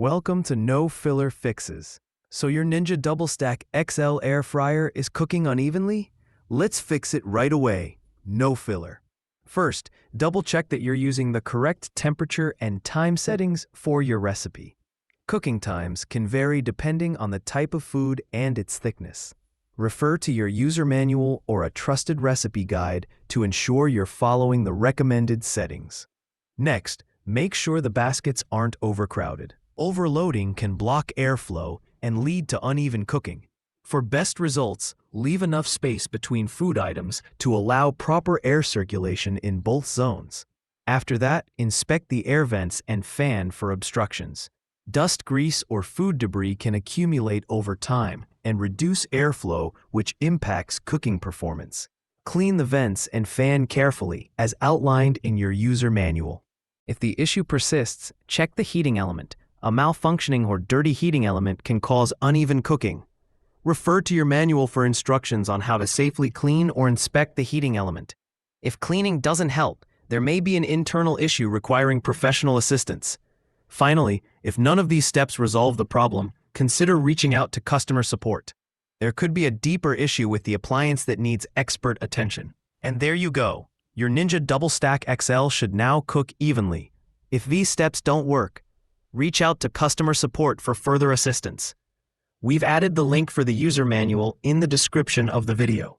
Welcome to No Filler Fixes. So your Ninja DoubleStack XL air fryer is cooking unevenly? Let's fix it right away. No filler. First, double check that you're using the correct temperature and time settings for your recipe. Cooking times can vary depending on the type of food and its thickness. Refer to your user manual or a trusted recipe guide to ensure you're following the recommended settings. Next, make sure the baskets aren't overcrowded. Overloading can block airflow and lead to uneven cooking. For best results, leave enough space between food items to allow proper air circulation in both zones. After that, inspect the air vents and fan for obstructions. Dust, grease, or food debris can accumulate over time and reduce airflow, which impacts cooking performance. Clean the vents and fan carefully, as outlined in your user manual. If the issue persists, check the heating element. A malfunctioning or dirty heating element can cause uneven cooking. Refer to your manual for instructions on how to safely clean or inspect the heating element. If cleaning doesn't help, there may be an internal issue requiring professional assistance. Finally, if none of these steps resolve the problem, consider reaching out to customer support. There could be a deeper issue with the appliance that needs expert attention. And there you go. Your Ninja DoubleStack XL should now cook evenly. If these steps don't work, reach out to customer support for further assistance. We've added the link for the user manual in the description of the video.